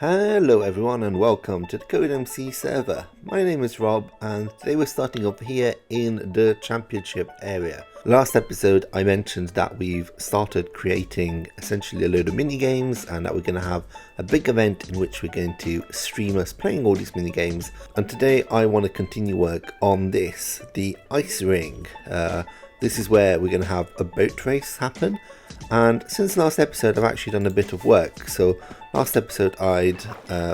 Hello everyone and welcome to the CodeMC server. My name is Rob and today we're starting up here in the championship area. Last episode I mentioned that we've started creating essentially a load of mini games and that we're going to have a big event in which we're going to stream us playing all these mini games. And today I want to continue work on this, the ice ring. This is where we're going to have a boat race happen. And since last episode I've actually done a bit of work. So last episode I'd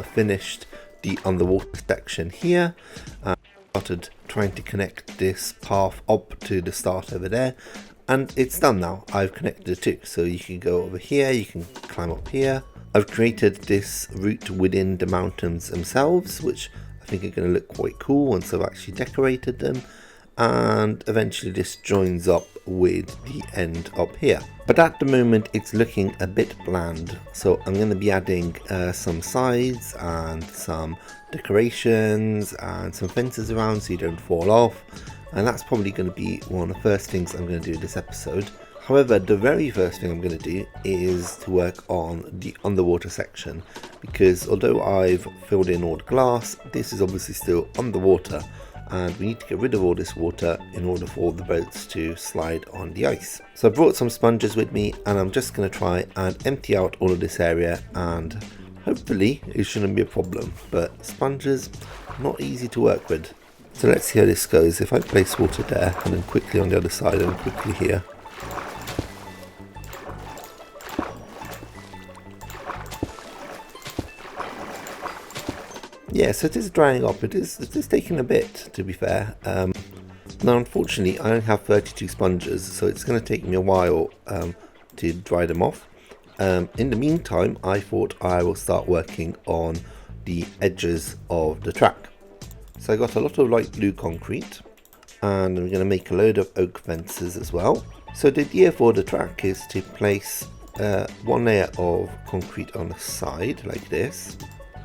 finished the underwater section here and started trying to connect this path up to the start over there, and it's done now. I've connected it too, so you can go over here, you can climb up here. I've created this route within the mountains themselves, which I think are going to look quite cool once I've actually decorated them. And eventually this joins up with the end up here. But at the moment it's looking a bit bland, so I'm going to be adding some sides and some decorations and some fences around so you don't fall off, and that's probably going to be one of the first things I'm going to do this episode. However, the very first thing I'm going to do is to work on the underwater section, because although I've filled in all the glass, this is obviously still underwater. And we need to get rid of all this water in order for all the boats to slide on the ice. So I brought some sponges with me and I'm just going to try and empty out all of this area, and hopefully it shouldn't be a problem, but sponges not easy to work with. So let's see how this goes. If I place water there and then quickly on the other side and quickly here. Yeah, so it is drying up. It is taking a bit, to be fair. Now, unfortunately, I only have 32 sponges, so it's going to take me a while to dry them off. In the meantime, I thought I will start working on the edges of the track. So I got a lot of light blue concrete, and I'm going to make a load of oak fences as well. So the idea for the track is to place one layer of concrete on the side, like this.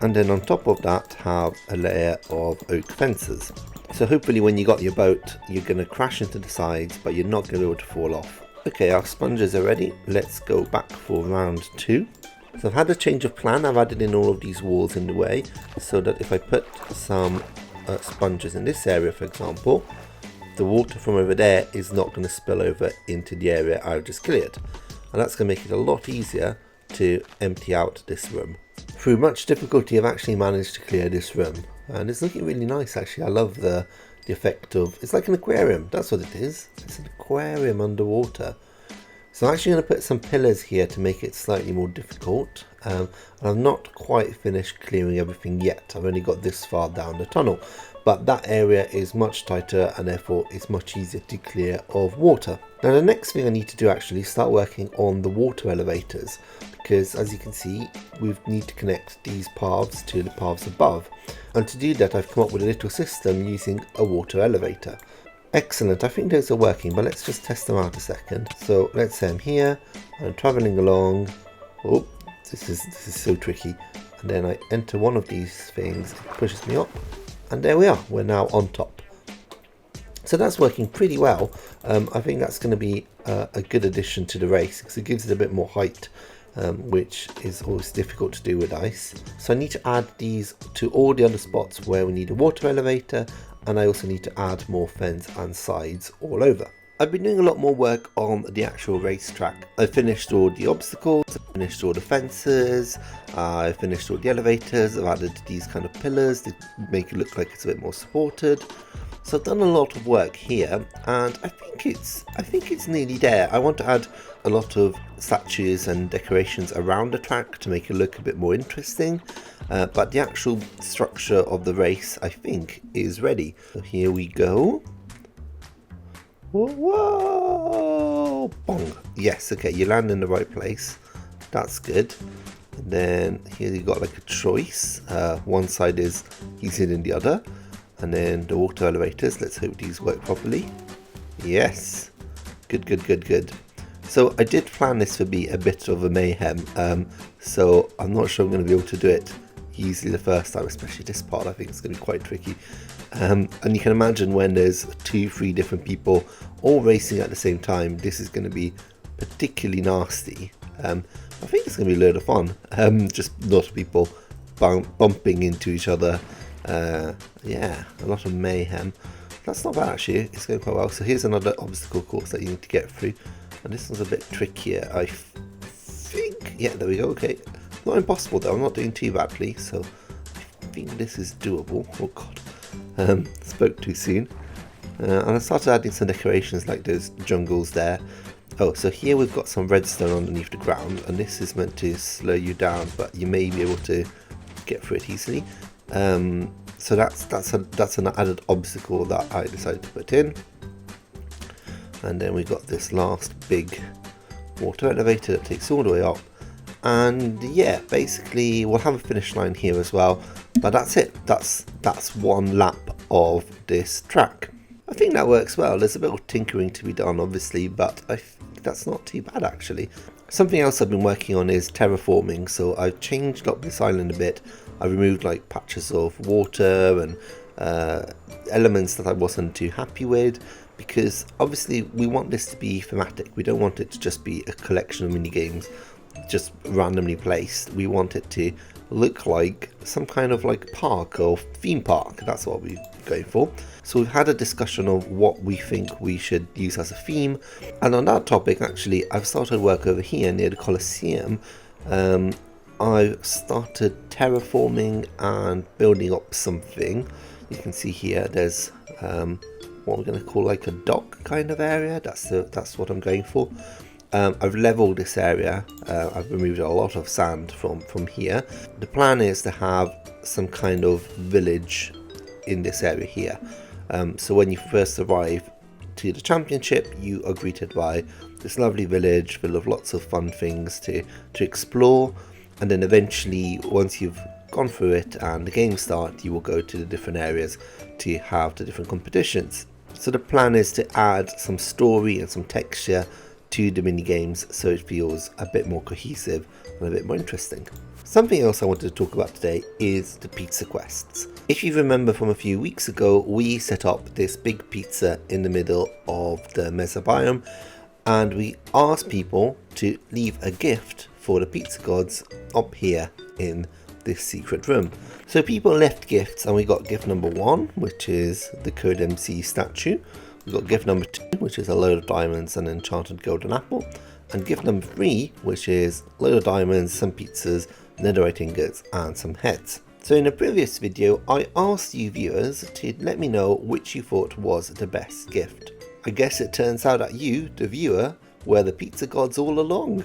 And then on top of that have a layer of oak fences. So hopefully when you got your boat, you're going to crash into the sides, but you're not going to be able to fall off. Okay, our sponges are ready. Let's go back for round 2. So I've had a change of plan. I've added in all of these walls in the way, so that if I put some sponges in this area, for example, the water from over there is not going to spill over into the area I've just cleared. And that's going to make it a lot easier to empty out this room. Through much difficulty I've actually managed to clear this room, and it's looking really nice actually. I love the effect of, it's like an aquarium, that's what it is. It's an aquarium underwater. So I'm actually going to put some pillars here to make it slightly more difficult, and I've not quite finished clearing everything yet. I've only got this far down the tunnel, but that area is much tighter and therefore it's much easier to clear of water. Now the next thing I need to do actually is start working on the water elevators, because as you can see we need to connect these paths to the paths above, and to do that I've come up with a little system using a water elevator. Excellent, I think those are working, but let's just test them out a second. So let's say I'm here, I'm traveling along. Oh, this is so tricky. And then I enter one of these things, it pushes me up, and there we are, we're now on top. So that's working pretty well. I think that's going to be a good addition to the race, because it gives it a bit more height, which is always difficult to do with ice. So I need to add these to all the other spots where we need a water elevator, and I also need to add more fence and sides all over. I've been doing a lot more work on the actual racetrack. I finished all the obstacles, I finished all the fences, I finished all the elevators, I've added these kind of pillars to make it look like it's a bit more supported. So I've done a lot of work here, and I think it's nearly there. I want to add a lot of statues and decorations around the track to make it look a bit more interesting, but the actual structure of the race I think is ready. So here we go. Whoa! Bong! Yes, okay, you land in the right place. That's good. And then here you got like a choice. One side is easier than the other. And then the water elevators, let's hope these work properly. Yes, good. So I did plan this to be a bit of a mayhem, so I'm not sure I'm going to be able to do it easily the first time, especially this part. I think it's going to be quite tricky. And you can imagine when there's 2-3 different people all racing at the same time, this is going to be particularly nasty. I think it's going to be a load of fun, just a lot of people bumping into each other. Yeah, a lot of mayhem. That's not bad actually, it's going quite well. So here's another obstacle course that you need to get through. And this one's a bit trickier, I think. Yeah, there we go, okay. Not impossible though, I'm not doing too badly, so I think this is doable. Oh god, spoke too soon. And I started adding some decorations like those jungles there. Oh, so here we've got some redstone underneath the ground, and this is meant to slow you down, but you may be able to get through it easily. So that's an added obstacle that I decided to put in. And then we got this last big water elevator that takes all the way up. And yeah, basically we'll have a finish line here as well. But that's it. That's one lap of this track. I think that works well. There's a bit of tinkering to be done, obviously, but I think that's not too bad actually. Something else I've been working on is terraforming. So I've changed up this island a bit. I removed like patches of water and elements that I wasn't too happy with, because obviously we want this to be thematic. We don't want it to just be a collection of mini games just randomly placed. We want it to look like some kind of like park or theme park. That's what we're going for. So we've had a discussion of what we think we should use as a theme, and on that topic actually I've started work over here near the Colosseum. I've started terraforming and building up something. You can see here there's what we're going to call like a dock kind of area. That's what I'm going for. I've leveled this area. I've removed a lot of sand from here. The plan is to have some kind of village in this area here. So when you first arrive to the championship, you are greeted by this lovely village full of lots of fun things to explore. And then eventually, once you've gone through it and the game starts, you will go to the different areas to have the different competitions. So the plan is to add some story and some texture to the mini games so it feels a bit more cohesive and a bit more interesting. Something else I wanted to talk about today is the pizza quests. If you remember from a few weeks ago, we set up this big pizza in the middle of the Mesa biome, and we asked people to leave a gift for the pizza gods up here in this secret room. So people left gifts, and we got gift number 1, which is the CodeMC statue. We got gift number 2, which is a load of diamonds and an enchanted golden apple. And gift number 3, which is a load of diamonds, some pizzas, netherite ingots, and some heads. So in a previous video, I asked you viewers to let me know which you thought was the best gift. I guess it turns out that you, the viewer, were the pizza gods all along.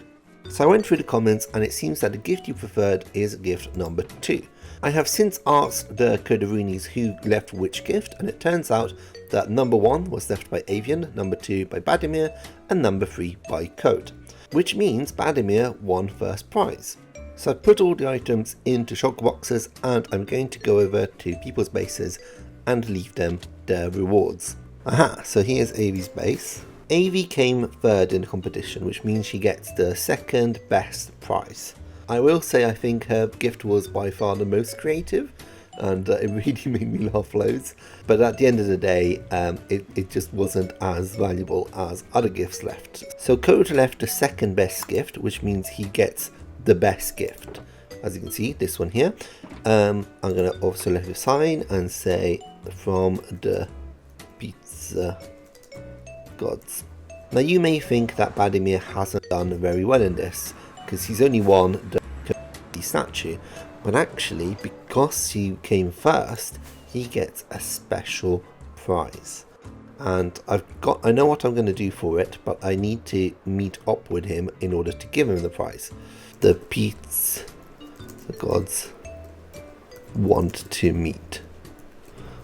So I went through the comments, and it seems that the gift you preferred is gift number 2. I have since asked the Coderoonies who left which gift, and it turns out that number 1 was left by Avian, number 2 by Badimir, and number 3 by Code, which means Badimir won first prize. So I've put all the items into shock boxes, and I'm going to go over to people's bases and leave them their rewards. Aha, so here's Avi's base. Avi came third in the competition, which means she gets the second best prize. I will say I think her gift was by far the most creative, and it really made me laugh loads. But at the end of the day, it just wasn't as valuable as other gifts left. So Code left the second best gift, which means he gets the best gift. As you can see, this one here. I'm going to also leave a sign and say, from the pizza gods. Now you may think that Badimir hasn't done very well in this, because he's only won the statue, but actually because he came first, he gets a special prize. And I know what I'm going to do for it, but I need to meet up with him in order to give him the prize. The pizza gods want to meet.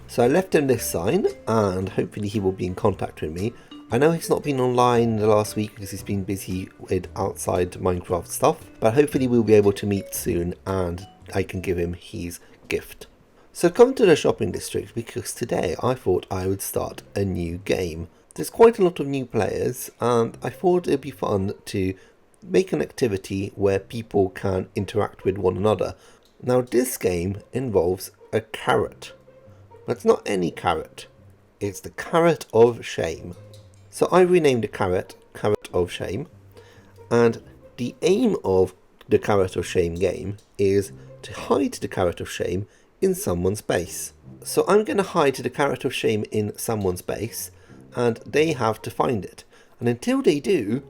So I left him this sign, and hopefully he will be in contact with me. I know he's not been online the last week because he's been busy with outside Minecraft stuff, but hopefully we'll be able to meet soon and I can give him his gift. So come to the shopping district because today I thought I would start a new game. There's quite a lot of new players, and I thought it'd be fun to make an activity where people can interact with one another. Now this game involves a carrot, but it's not any carrot, it's the carrot of shame. So I renamed the carrot of shame, and the aim of the carrot of shame game is to hide the carrot of shame in someone's base. So I'm going to hide the carrot of shame in someone's base, and they have to find it. And until they do,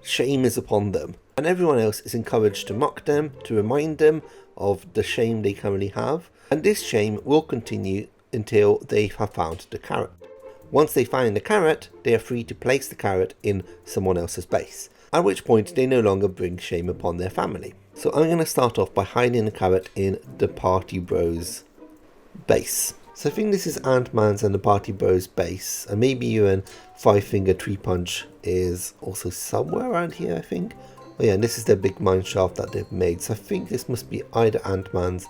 shame is upon them. And everyone else is encouraged to mock them, to remind them of the shame they currently have. And this shame will continue until they have found the carrot. Once they find the carrot, they are free to place the carrot in someone else's base, at which point they no longer bring shame upon their family. So I'm going to start off by hiding the carrot in the Party Bros base. So I think this is Ant-Man's and the Party Bros base, and maybe even Five Finger Tree Punch is also somewhere around here, I think. Oh yeah, and this is their big mine shaft that they've made, so I think this must be either Ant-Man's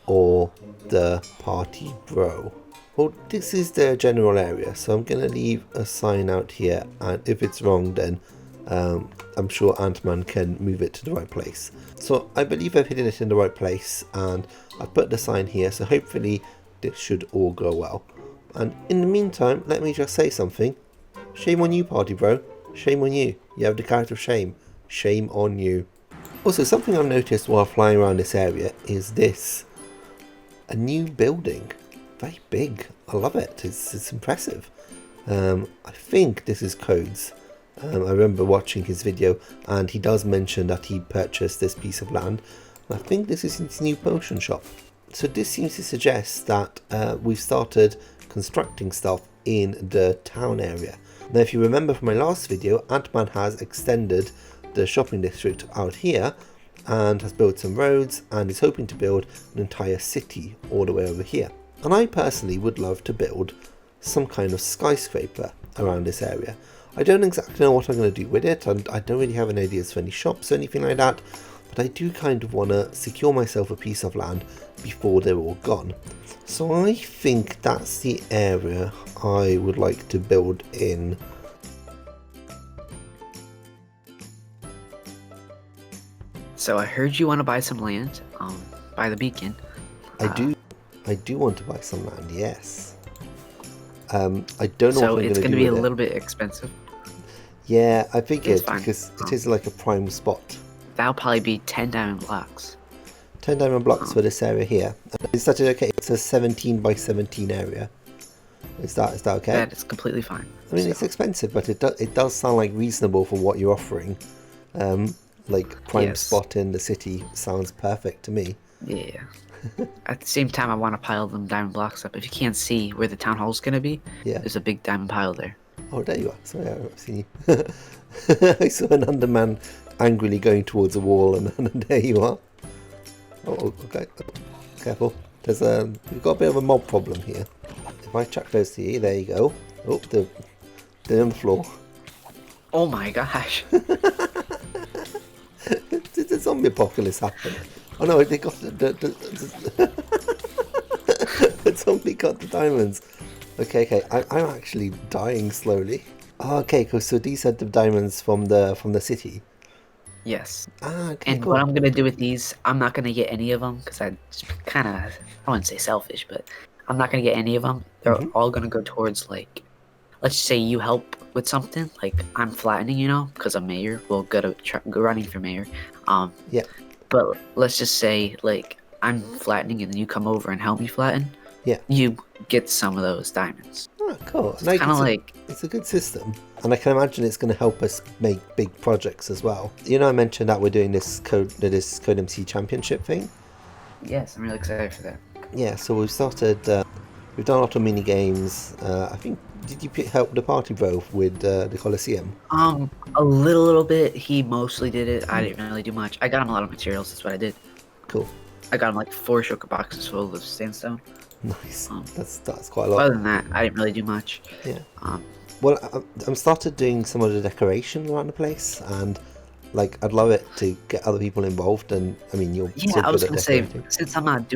or the Party Bro. Well, this is their general area, so I'm going to leave a sign out here, and if it's wrong then I'm sure Ant-Man can move it to the right place. So I believe I've hidden it in the right place, and I've put the sign here, so hopefully this should all go well. And in the meantime, let me just say something. Shame on you, Party Bro. Shame on you. You have the carrot of shame. Shame on you. Also, something I've noticed while flying around this area is this. A new building. Very big. I love it. It's impressive. I think this is Codes. I remember watching his video, and he does mention that he purchased this piece of land. I think this is his new potion shop. So this seems to suggest that we've started constructing stuff in the town area. Now, if you remember from my last video, Ant-Man has extended the shopping district out here and has built some roads and is hoping to build an entire city all the way over here. And I personally would love to build some kind of skyscraper around this area. I don't exactly know what I'm going to do with it, and I don't really have any ideas for any shops or anything like that, but I do kind of want to secure myself a piece of land before they're all gone. So I think that's the area I would like to build in. So I heard you want to buy some land by the beacon. I do want to buy some land, yes. I don't know what I'm going to do. So it's going to be a little bit expensive. Yeah, I think It's it, fine. because it is like a prime spot. That'll probably be 10 diamond blocks. 10 diamond blocks for this area here. Is that okay? It's a 17 by 17 area. Is that okay? That is completely fine. I mean, it's expensive, but it does sound like reasonable for what you're offering. Like prime spot in the city sounds perfect to me. Yeah. At the same time, I want to pile them diamond blocks up. If you can't see where the town hall is going to be, there's a big diamond pile there. Oh, there you are. Sorry, I've seen you. I saw an underman angrily going towards a wall, and there you are. Oh, okay. Careful. We've got a bit of a mob problem here. If I chuck those to you, there you go. Oh, they're on the floor. Oh my gosh. Did the zombie apocalypse happen? Oh no, they got the zombie got the diamonds. Okay, I'm actually dying slowly. Oh, okay, cool. So these are the diamonds from the city. Yes. Okay, and cool. what I'm gonna do with these, I'm not gonna get any of them because I wouldn't say selfish, but I'm not gonna get any of them. They're all gonna go towards, like, let's say you help with something, like I'm flattening, because I'm mayor. We'll go running for mayor. Yeah. But let's just say, like, I'm flattening and then you come over and help me flatten. Yeah. You get some of those diamonds. Oh, cool. It's kind of like... It's a good system. And I can imagine it's going to help us make big projects as well. I mentioned that we're doing this CodeMC Championship thing. Yes, I'm really excited for that. Yeah, so we've started... we've done a lot of mini-games. I think... Did you help the Party Bro with the Coliseum? A little bit. He mostly did it. I didn't really do much. I got him a lot of materials. That's what I did. Cool. I got him like 4 sugar boxes full of sandstone. Nice. That's quite a lot. Other than that, I didn't really do much. Yeah. Well, I'm started doing some of the decoration around the place, and like I'd love it to get other people involved. And I mean, you're so I was good gonna at say, decorating. since I'm not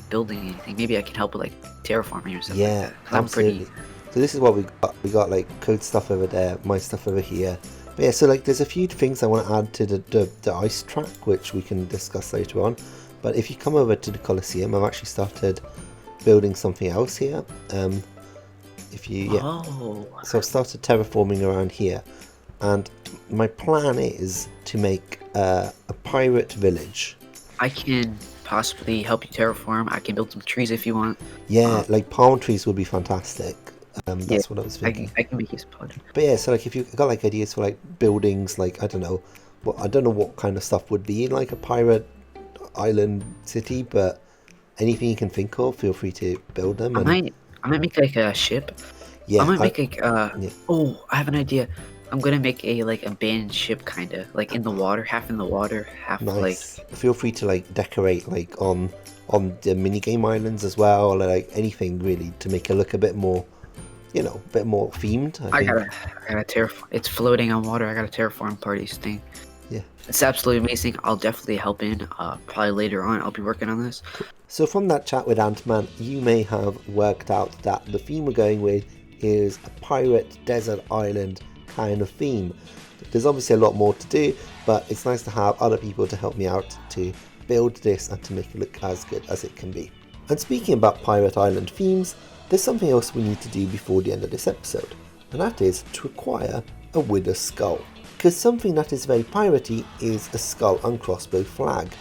building anything, maybe I can help with like terraforming or something. Yeah, like that. absolutely. So this is what we got. We got like code stuff over there, my stuff over here. But yeah, so like there's a few things I want to add to the ice track, which we can discuss later on. But if you come over to the Coliseum, I've actually started building something else here. So I've started terraforming around here, and my plan is to make a pirate village. I can possibly help you terraform. I can build some trees if you want. Yeah, like palm trees would be fantastic. Yeah, That's what I was thinking. I can make you spot. But yeah, so like if you've got like ideas for like buildings, like I don't know what kind of stuff would be in like a pirate island city, but anything you can think of, feel free to build them. I might make like a ship. Yeah, I might make like oh, I have an idea. I'm gonna make a like abandoned ship, kind of like in the water, half in the water, half nice. Feel free to like decorate like on the minigame islands as well, or like anything really to make it look a bit more, a bit more themed. I gotta terraform. It's floating on water. I gotta terraform parties thing. Yeah, it's absolutely amazing. I'll definitely help in. Probably later on, I'll be working on this. So from that chat with Ant-Man, you may have worked out that the theme we're going with is a pirate desert island kind of theme. There's obviously a lot more to do, but it's nice to have other people to help me out to build this and to make it look as good as it can be. And speaking about pirate island themes, there's something else we need to do before the end of this episode, and that is to acquire a wither skull. Because something that is very piratey is a skull and crossbow flag,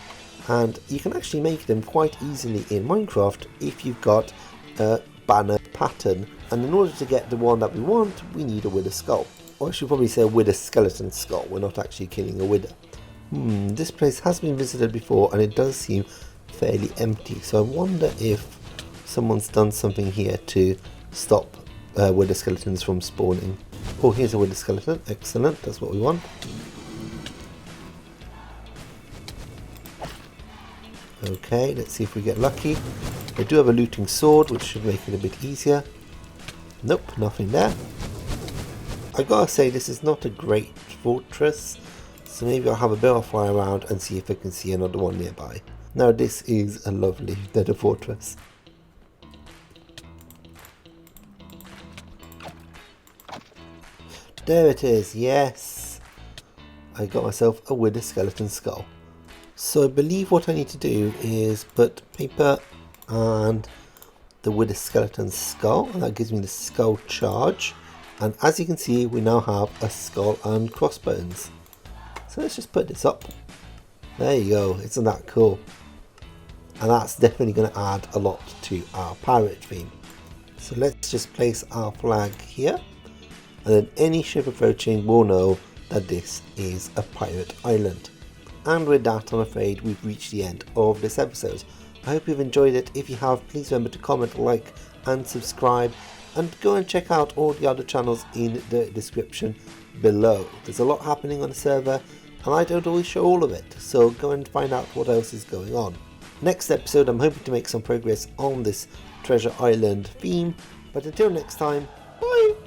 and you can actually make them quite easily in Minecraft if you've got a banner pattern, and in order to get the one that we want, we need a wither skull. Or I should probably say a wither skeleton skull, we're not actually killing a wither. This place has been visited before and it does seem fairly empty, so I wonder if someone's done something here to stop wither skeletons from spawning. Oh, here's a wither skeleton, excellent, that's what we want. Okay, let's see if we get lucky. I do have a looting sword, which should make it a bit easier. Nope, nothing there. I gotta say, this is not a great fortress, so maybe I'll have a bit of a fly around and see if I can see another one nearby. Now this is a lovely nether fortress. There it is, yes! I got myself a wither skeleton skull. So I believe what I need to do is put paper and the wither skeleton skull, and that gives me the skull charge. And as you can see, we now have a skull and crossbones. So let's just put this up. There you go, isn't that cool? And that's definitely going to add a lot to our pirate theme. So let's just place our flag here, and then any ship approaching will know that this is a pirate island. And with that, I'm afraid we've reached the end of this episode. I hope you've enjoyed it. If you have, please remember to comment, like and subscribe, and go and check out all the other channels in the description below. There's a lot happening on the server and I don't always show all of it, so go and find out what else is going on. Next episode, I'm hoping to make some progress on this treasure island theme, but until next time, bye!